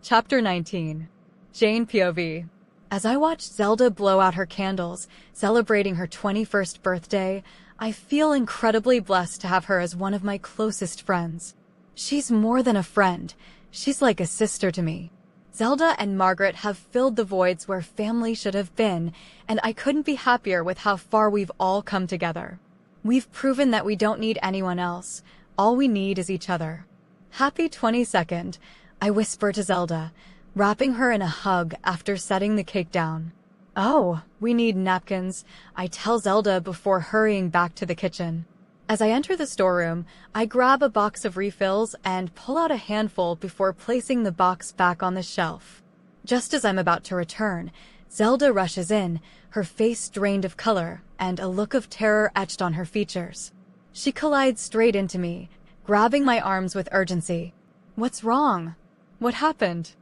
Chapter 19. Jane POV. As I watch Zelda blow out her candles, celebrating her 21st birthday, I feel incredibly blessed to have her as one of my closest friends. She's more than a friend. She's like a sister to me. Zelda and Margaret have filled the voids where family should have been, and I couldn't be happier with how far we've all come together. We've proven that we don't need anyone else. All we need is each other. Happy 22nd, I whisper to Zelda, wrapping her in a hug after setting the cake down. Oh, we need napkins, I tell Zelda before hurrying back to the kitchen. As I enter the storeroom, I grab a box of refills and pull out a handful before placing the box back on the shelf. Just as I'm about to return, Zelda rushes in, her face drained of color and a look of terror etched on her features. She collides straight into me, grabbing my arms with urgency. What's wrong? What happened?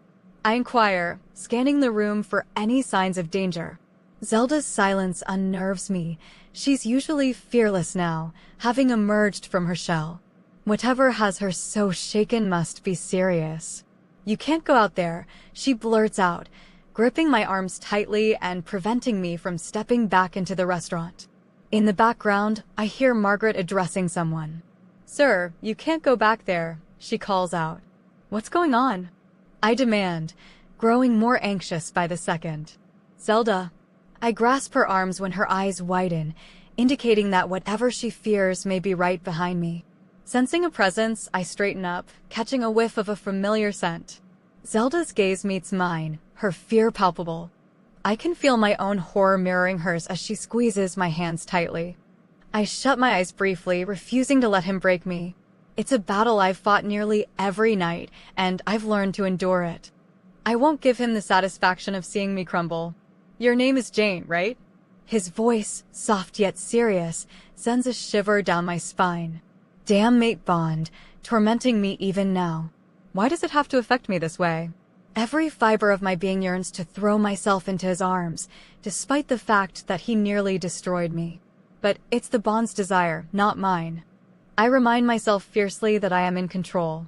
I inquire, scanning the room for any signs of danger. Zelda's silence unnerves me. She's usually fearless now, having emerged from her shell. Whatever has her so shaken must be serious. You can't go out there, she blurts out, gripping my arms tightly and preventing me from stepping back into the restaurant. In the background, I hear Margaret addressing someone. Sir, you can't go back there, she calls out. What's going on? I demand, growing more anxious by the second. Zelda. I grasp her arms when her eyes widen, indicating that whatever she fears may be right behind me. Sensing a presence, I straighten up, catching a whiff of a familiar scent. Zelda's gaze meets mine, her fear palpable. I can feel my own horror mirroring hers as she squeezes my hands tightly. I shut my eyes briefly, refusing to let him break me. It's a battle I've fought nearly every night, and I've learned to endure it. I won't give him the satisfaction of seeing me crumble. Your name is Jane, right? His voice, soft yet serious, sends a shiver down my spine. Damn mate bond, tormenting me even now. Why does it have to affect me this way? Every fiber of my being yearns to throw myself into his arms, despite the fact that he nearly destroyed me. But it's the bond's desire, not mine. I remind myself fiercely that I am in control.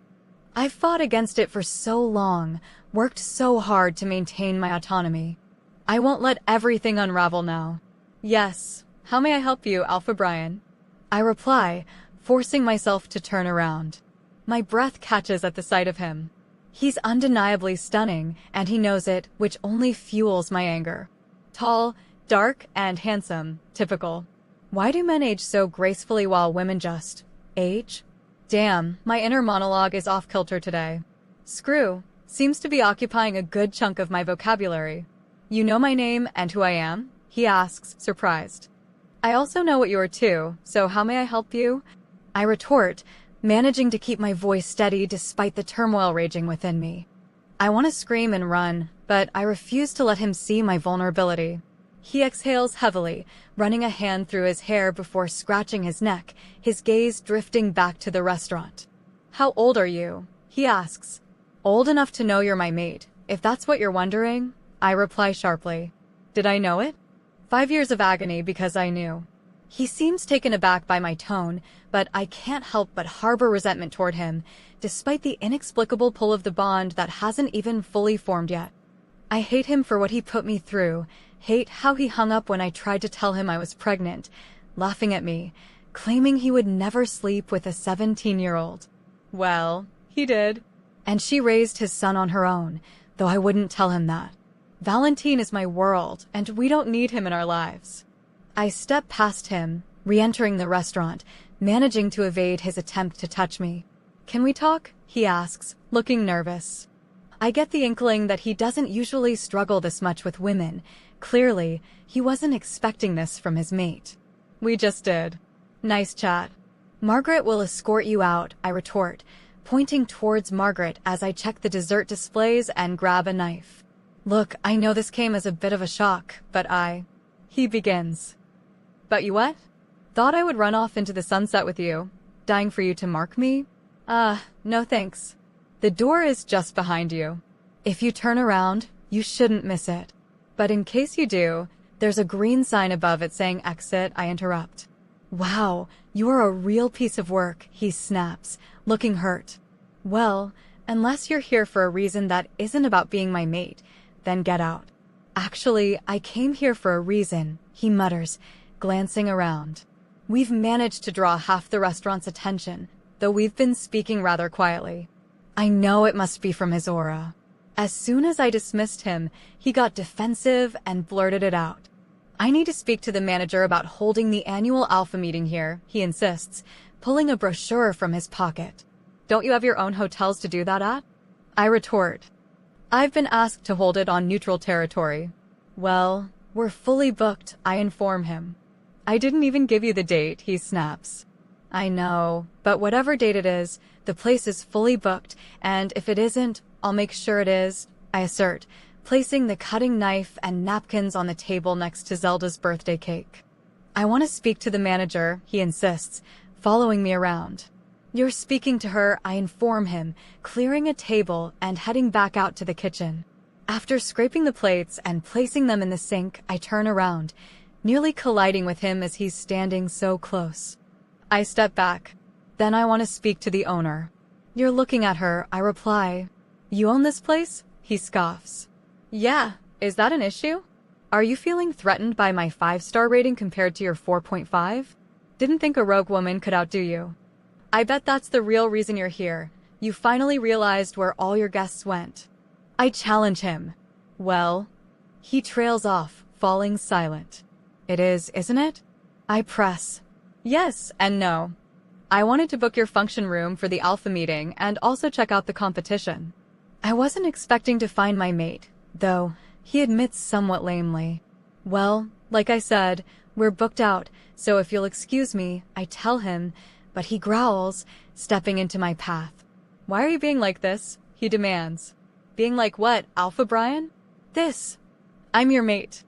I've fought against it for so long, worked so hard to maintain my autonomy. I won't let everything unravel now. Yes, how may I help you, Alpha Brian? I reply, forcing myself to turn around. My breath catches at the sight of him. He's undeniably stunning, and he knows it, which only fuels my anger. Tall, dark, and handsome, typical. Why do men age so gracefully while women just age? Damn, my inner monologue is off-kilter today. Screw seems to be occupying a good chunk of my vocabulary. You know my name and who I am? He asks, surprised. I also know what you are too, so how may I help you? I retort, managing to keep my voice steady despite the turmoil raging within me. I want to scream and run, but I refuse to let him see my vulnerability. He exhales heavily, running a hand through his hair before scratching his neck, his gaze drifting back to the restaurant. How old are you? He asks. Old enough to know you're my mate, if that's what you're wondering. I reply sharply. Did I know it? 5 years of agony because I knew. He seems taken aback by my tone, but I can't help but harbor resentment toward him, despite the inexplicable pull of the bond that hasn't even fully formed yet. I hate him for what he put me through, hate how he hung up when I tried to tell him I was pregnant, laughing at me, claiming he would never sleep with a 17-year-old. Well, he did. And she raised his son on her own, though I wouldn't tell him that. Valentine is my world, and we don't need him in our lives. I step past him, re-entering the restaurant, managing to evade his attempt to touch me. Can we talk? He asks, looking nervous. I get the inkling that he doesn't usually struggle this much with women. Clearly, he wasn't expecting this from his mate. We just did. Nice chat. Margaret will escort you out, I retort, pointing towards Margaret as I check the dessert displays and grab a knife. Look, I know this came as a bit of a shock, but He begins. But you what? Thought I would run off into the sunset with you, dying for you to mark me? No thanks. The door is just behind you. If you turn around, you shouldn't miss it. But in case you do, there's a green sign above it saying exit, I interrupt. Wow, you are a real piece of work, he snaps, looking hurt. Well, Unless you're here for a reason that isn't about being my mate, then get out. Actually, I came here for a reason, he mutters, glancing around. We've managed to draw half the restaurant's attention, though we've been speaking rather quietly. I know it must be from his aura. As soon as I dismissed him, he got defensive and blurted it out. I need to speak to the manager about holding the annual alpha meeting here, he insists, pulling a brochure from his pocket. Don't you have your own hotels to do that at? I retort. I've been asked to hold it on neutral territory. Well, we're fully booked, I inform him. I didn't even give you the date, he snaps. I know, but whatever date it is, the place is fully booked, and if it isn't, I'll make sure it is, I assert, placing the cutting knife and napkins on the table next to Zelda's birthday cake. I want to speak to the manager, he insists, following me around. You're speaking to her, I inform him, clearing a table and heading back out to the kitchen. After scraping the plates and placing them in the sink, I turn around, nearly colliding with him as he's standing so close. I step back. Then I want to speak to the owner. You're looking at her, I reply. You own this place? He scoffs. Yeah, is that an issue? Are you feeling threatened by my 5-star rating compared to your 4.5? Didn't think a rogue woman could outdo you. I bet that's the real reason you're here. You finally realized where all your guests went. I challenge him. Well, he trails off, falling silent. It is, isn't it? I press. Yes and no. I wanted to book your function room for the alpha meeting and also check out the competition. I wasn't expecting to find my mate, though, he admits somewhat lamely. Well, like I said, we're booked out, so if you'll excuse me, I tell him, but he growls, stepping into my path. Why are you being like this? He demands. Being like what, Alpha Brian? This. I'm your mate.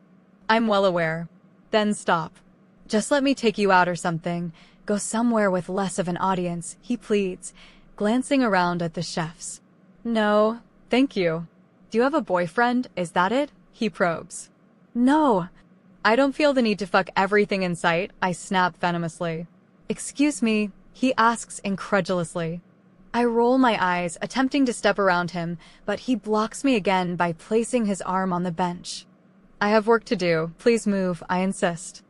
I'm well aware. Then stop. Just let me take you out or something. Go somewhere with less of an audience, he pleads, glancing around at the chefs. No, thank you. Do you have a boyfriend? Is that it? He probes. No. I don't feel the need to fuck everything in sight, I snap venomously. Excuse me, he asks incredulously. I roll my eyes, attempting to step around him, but he blocks me again by placing his arm on the bench. I have work to do. Please move, I insist.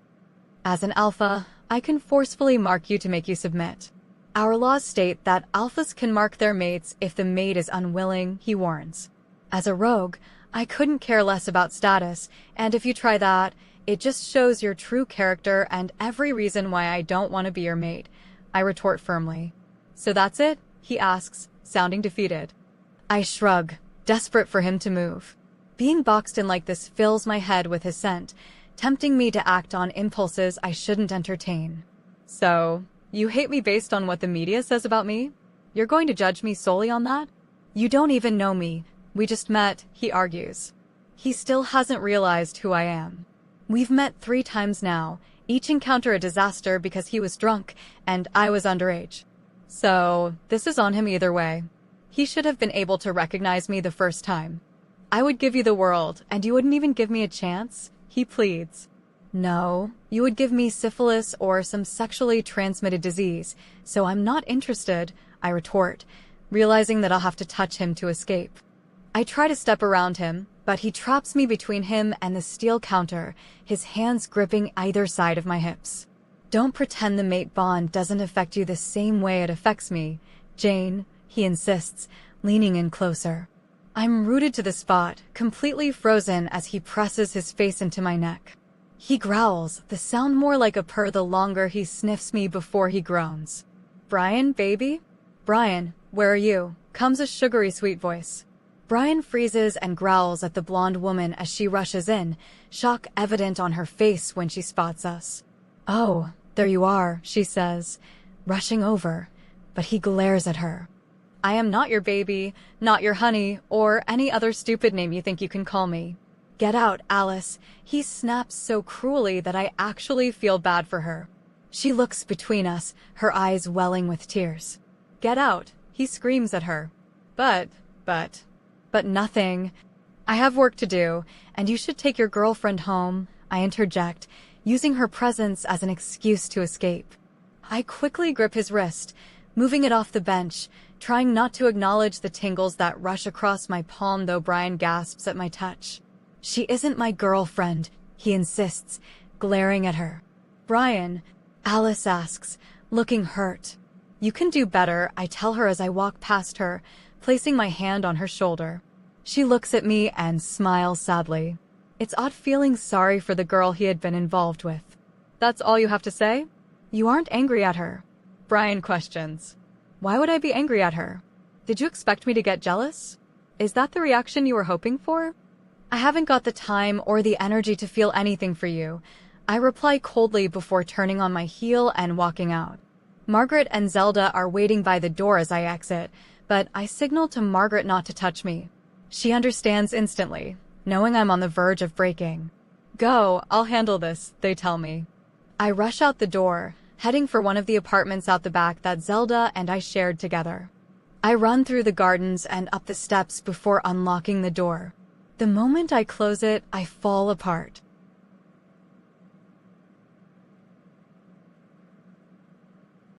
As an alpha, I can forcefully mark you to make you submit. Our laws state that alphas can mark their mates if the mate is unwilling, he warns. As a rogue, I couldn't care less about status, and if you try that, it just shows your true character and every reason why I don't want to be your mate, I retort firmly. So that's it? He asks, sounding defeated. I shrug, desperate for him to move. Being boxed in like this fills my head with his scent, tempting me to act on impulses I shouldn't entertain. So, you hate me based on what the media says about me? You're going to judge me solely on that? You don't even know me. We just met, he argues. He still hasn't realized who I am. We've met 3 times now, each encounter a disaster because he was drunk and I was underage. So, this is on him either way. He should have been able to recognize me the first time. I would give you the world, and you wouldn't even give me a chance? He pleads. No, you would give me syphilis or some sexually transmitted disease, so I'm not interested, I retort, realizing that I'll have to touch him to escape. I try to step around him, but he traps me between him and the steel counter, his hands gripping either side of my hips. Don't pretend the mate bond doesn't affect you the same way it affects me, Jane, he insists, leaning in closer. I'm rooted to the spot, completely frozen as he presses his face into my neck. He growls, the sound more like a purr the longer he sniffs me before he groans. Brian, baby? Brian, where are you? Comes a sugary sweet voice. Brian freezes and growls at the blonde woman as she rushes in, shock evident on her face when she spots us. Oh, there you are, she says, rushing over, but he glares at her. I am not your baby, not your honey, or any other stupid name you think you can call me. Get out, Alice. He snaps so cruelly that I actually feel bad for her. She looks between us, her eyes welling with tears. Get out, he screams at her. But nothing. I have work to do, and you should take your girlfriend home, I interject, using her presence as an excuse to escape. I quickly grip his wrist, moving it off the bench, trying not to acknowledge the tingles that rush across my palm though Brian gasps at my touch. She isn't my girlfriend, he insists, glaring at her. Brian, Alice asks, looking hurt. You can do better, I tell her as I walk past her, placing my hand on her shoulder. She looks at me and smiles sadly. It's odd feeling sorry for the girl he had been involved with. That's all you have to say? You aren't angry at her? Brian questions. Why would I be angry at her? Did you expect me to get jealous? Is that the reaction you were hoping for? I haven't got the time or the energy to feel anything for you. I reply coldly before turning on my heel and walking out. Margaret and Zelda are waiting by the door as I exit, but I signal to Margaret not to touch me. She understands instantly, knowing I'm on the verge of breaking. Go, I'll handle this, they tell me. I rush out the door, heading for one of the apartments out the back that Zelda and I shared together. I run through the gardens and up the steps before unlocking the door. The moment I close it, I fall apart.